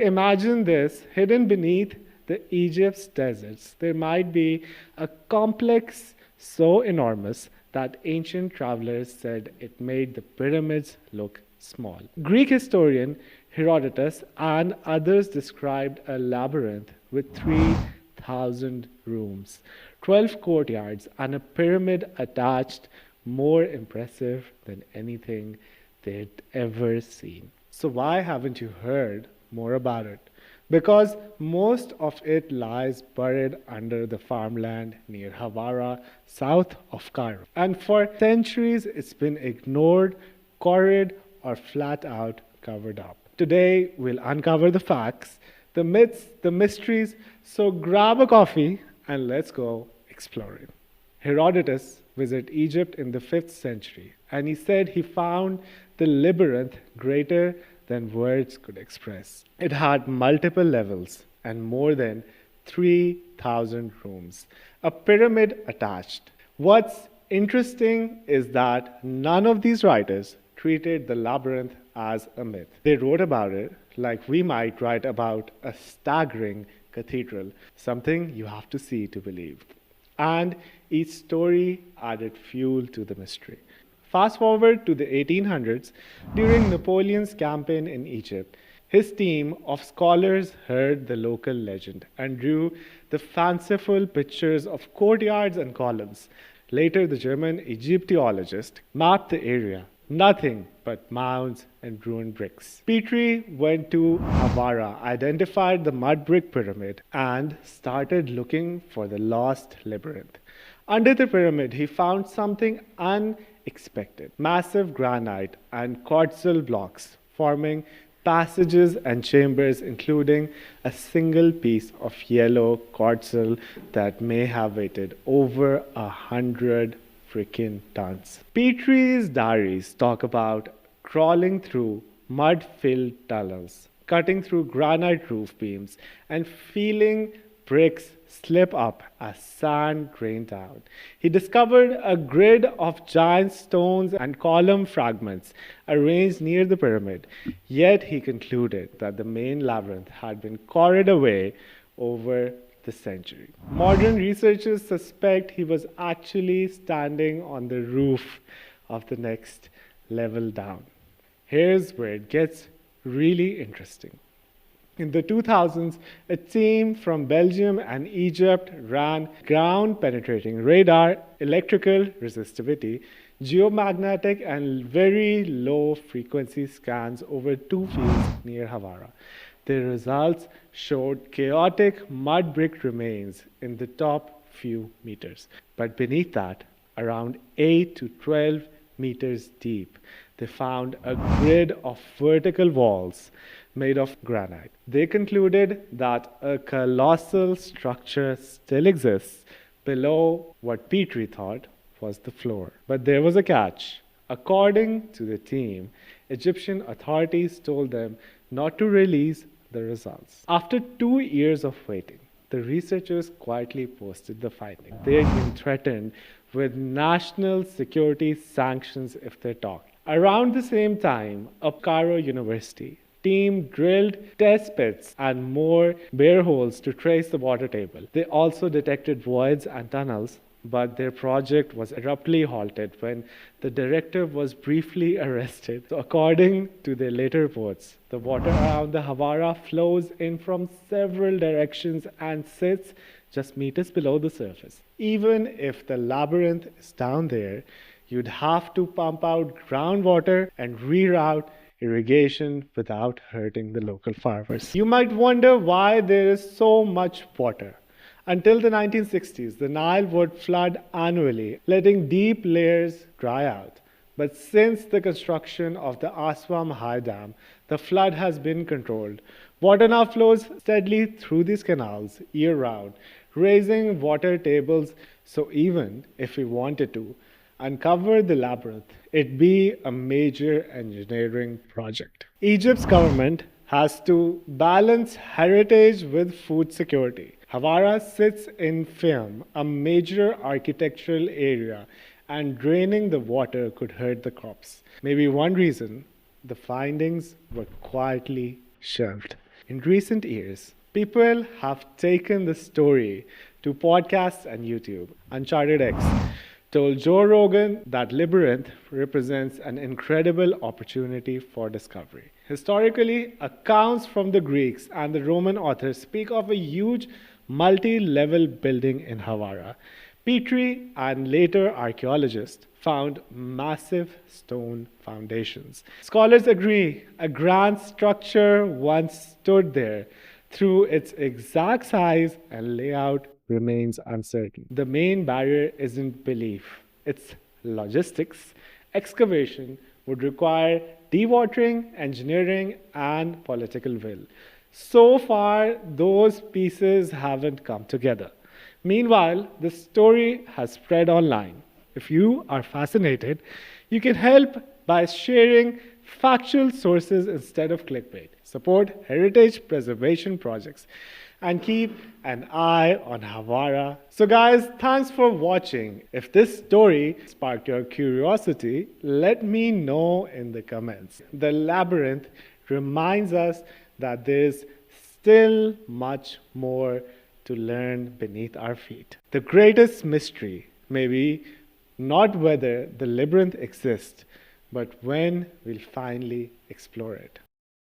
Imagine this hidden beneath the Egypt's deserts. There might be a complex so enormous that ancient travelers said it made the pyramids look small. Greek historian Herodotus and others described a labyrinth with 3,000 rooms, 12 courtyards, and a pyramid attached, more impressive than anything they'd ever seen. So, why haven't you heard more about it? Because most of it lies buried under the farmland near Hawara, south of Cairo. And for centuries, it's been ignored, quarried, or flat out covered up. Today, we'll uncover the facts, the myths, the mysteries. So grab a coffee and let's go exploring. Herodotus visited Egypt in the 5th century, and he said he found the labyrinth greater than words could express. It had multiple levels and more than 3,000 rooms, a pyramid attached. What's interesting is that none of these writers treated the labyrinth as a myth. They wrote about it like we might write about a staggering cathedral, something you have to see to believe. And each story added fuel to the mystery. Fast forward to the 1800s, during Napoleon's campaign in Egypt, his team of scholars heard the local legend and drew the fanciful pictures of courtyards and columns. Later, the German Egyptologist mapped the area. Nothing but mounds and ruined bricks. Petrie went to Hawara, identified the mud brick pyramid, and started looking for the lost labyrinth. Under the pyramid, he found something unexpected: massive granite and quartzal blocks forming passages and chambers, including a single piece of yellow quartzal that may have weighed over 100 freaking tons. Petrie's diaries talk about crawling through mud-filled tunnels, cutting through granite roof beams, and feeling bricks slip up as sand rained down. He discovered a grid of giant stones and column fragments arranged near the pyramid, yet he concluded that the main labyrinth had been quarried away over the century. Modern researchers suspect he was actually standing on the roof of the next level down. Here's where it gets really interesting. In the 2000s, a team from Belgium and Egypt ran ground-penetrating radar, electrical resistivity, geomagnetic, and very low-frequency scans over 2 fields near Hawara. The results showed chaotic mud brick remains in the top few meters. But beneath that, around 8 to 12 meters deep, they found a grid of vertical walls made of granite. They concluded that a colossal structure still exists below what Petrie thought was the floor. But there was a catch. According to the team, Egyptian authorities told them not to release the results. After 2 years of waiting, the researchers quietly posted the finding. They had been threatened with national security sanctions if they talked. Around the same time, a Cairo University team drilled test pits and more bare holes to trace the water table. They also detected voids and tunnels, but their project was abruptly halted when the director was briefly arrested. So according to their later reports, the water around the Hawara flows in from several directions and sits just meters below the surface. Even if the labyrinth is down there, you'd have to pump out groundwater and reroute irrigation without hurting the local farmers. You might wonder why there is so much water. Until the 1960s, the Nile would flood annually, letting deep layers dry out. But since the construction of the Aswan High Dam, the flood has been controlled. Water now flows steadily through these canals year-round, raising water tables. So even if we wanted to uncover the labyrinth, it'd be a major engineering project. Egypt's government has to balance heritage with food security. Hawara sits in Fayum, a major architectural area, and draining the water could hurt the crops. Maybe one reason the findings were quietly shelved. In recent years, people have taken the story to podcasts and YouTube. Uncharted X told Joe Rogan that Labyrinth represents an incredible opportunity for discovery. Historically, accounts from the Greeks and the Roman authors speak of a huge multi-level building in Hawara. Petrie and later archaeologists found massive stone foundations. Scholars agree a grand structure once stood there. Through its exact size and layout remains uncertain. The main barrier isn't belief, it's logistics. Excavation would require dewatering, engineering, and political will. So far, those pieces haven't come together. Meanwhile, the story has spread online. If you are fascinated, you can help by sharing factual sources instead of clickbait. Support heritage preservation projects and keep an eye on Hawara. So guys, thanks for watching. If this story sparked your curiosity, let me know in the comments. The labyrinth reminds us that there's still much more to learn beneath our feet. The greatest mystery may be not whether the labyrinth exists, but when we'll finally explore it.